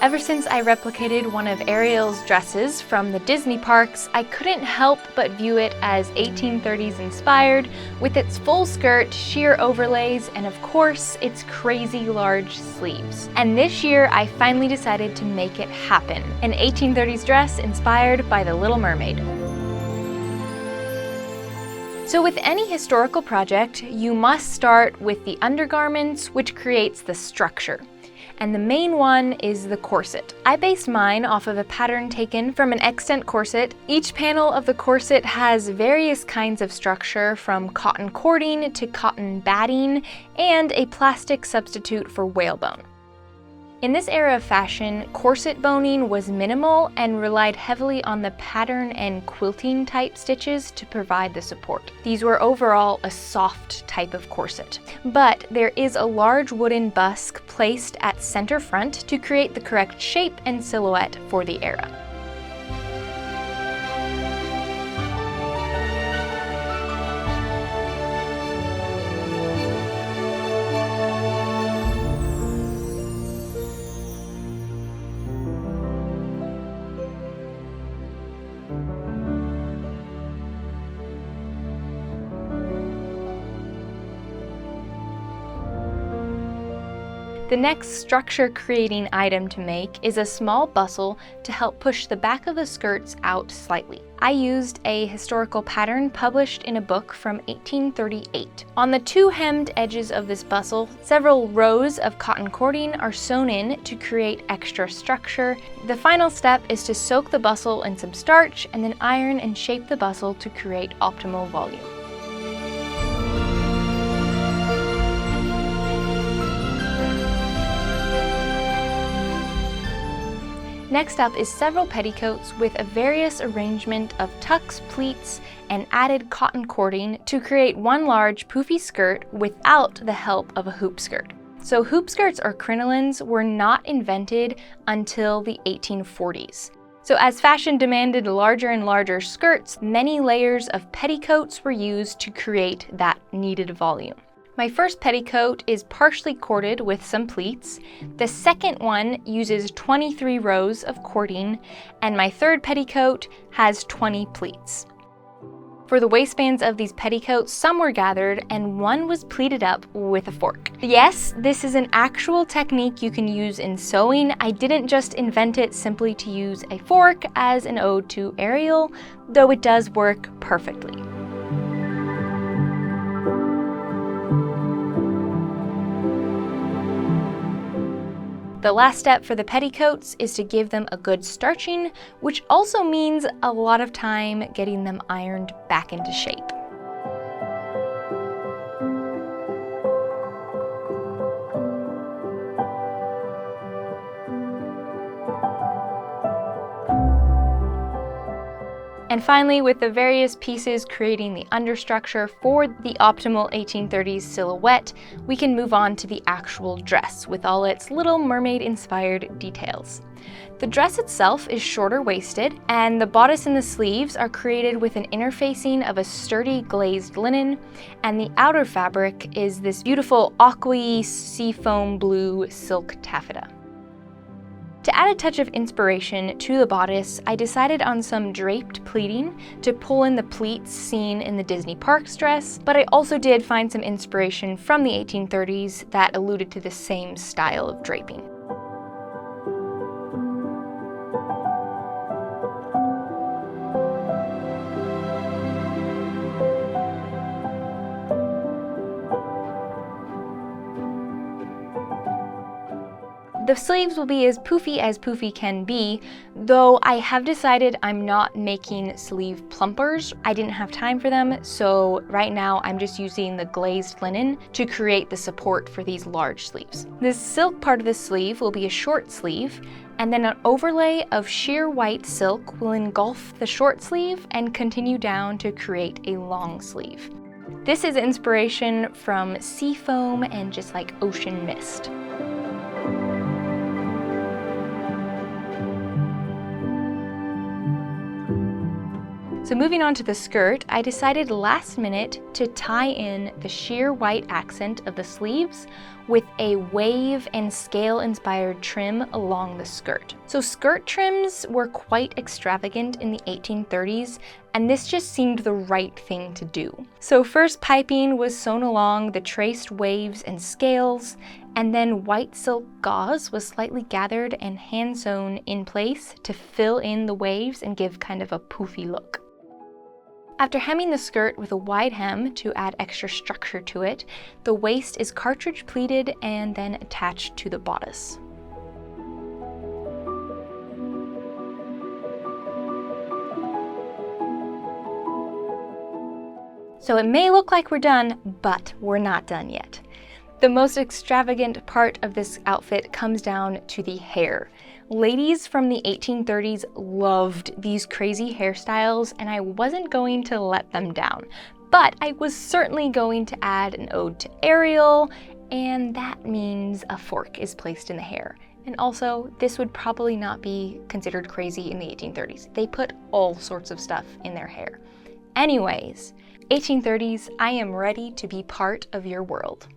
Ever since I replicated one of Ariel's dresses from the Disney parks, I couldn't help but view it as 1830s inspired, with its full skirt, sheer overlays, and of course, its crazy large sleeves. And this year, I finally decided to make it happen. An 1830s dress inspired by the Little Mermaid. So with any historical project, you must start with the undergarments, which creates the structure. And the main one is the corset. I based mine off of a pattern taken from an extant corset. Each panel of the corset has various kinds of structure, from cotton cording to cotton batting, and a plastic substitute for whalebone. In this era of fashion, corset boning was minimal and relied heavily on the pattern and quilting type stitches to provide the support. These were overall a soft type of corset. But there is a large wooden busk placed at center front to create the correct shape and silhouette for the era. The next structure-creating item to make is a small bustle to help push the back of the skirts out slightly. I used a historical pattern published in a book from 1838. On the two hemmed edges of this bustle, several rows of cotton cording are sewn in to create extra structure. The final step is to soak the bustle in some starch and then iron and shape the bustle to create optimal volume. Next up is several petticoats with a various arrangement of tucks, pleats, and added cotton cording to create one large poofy skirt without the help of a hoop skirt. So hoop skirts or crinolines were not invented until the 1840s. So as fashion demanded larger and larger skirts, many layers of petticoats were used to create that needed volume. My first petticoat is partially corded with some pleats. The second one uses 23 rows of cording, and my third petticoat has 20 pleats. For the waistbands of these petticoats, some were gathered and one was pleated up with a fork. Yes, this is an actual technique you can use in sewing. I didn't just invent it simply to use a fork as an ode to Ariel, though it does work perfectly. The last step for the petticoats is to give them a good starching, which also means a lot of time getting them ironed back into shape. And finally, with the various pieces creating the understructure for the optimal 1830s silhouette, we can move on to the actual dress with all its Little Mermaid-inspired details. The dress itself is shorter waisted, and the bodice and the sleeves are created with an interfacing of a sturdy glazed linen, and the outer fabric is this beautiful aqua seafoam blue silk taffeta. To add a touch of inspiration to the bodice, I decided on some draped pleating to pull in the pleats seen in the Disney parks dress, but I also did find some inspiration from the 1830s that alluded to the same style of draping. The sleeves will be as poofy can be, though I have decided I'm not making sleeve plumpers. I didn't have time for them, so right now I'm just using the glazed linen to create the support for these large sleeves. This silk part of the sleeve will be a short sleeve, and then an overlay of sheer white silk will engulf the short sleeve and continue down to create a long sleeve. This is inspiration from sea foam and just like ocean mist. So moving on to the skirt, I decided last minute to tie in the sheer white accent of the sleeves with a wave and scale inspired trim along the skirt. So skirt trims were quite extravagant in the 1830s, and this just seemed the right thing to do. So first piping was sewn along the traced waves and scales, and then white silk gauze was slightly gathered and hand sewn in place to fill in the waves and give kind of a poofy look. After hemming the skirt with a wide hem to add extra structure to it, the waist is cartridge pleated and then attached to the bodice. So it may look like we're done, but we're not done yet. The most extravagant part of this outfit comes down to the hair. Ladies from the 1830s loved these crazy hairstyles, and I wasn't going to let them down. But I was certainly going to add an ode to Ariel, and that means a fork is placed in the hair. And also, this would probably not be considered crazy in the 1830s. They put all sorts of stuff in their hair. Anyways, 1830s, I am ready to be part of your world.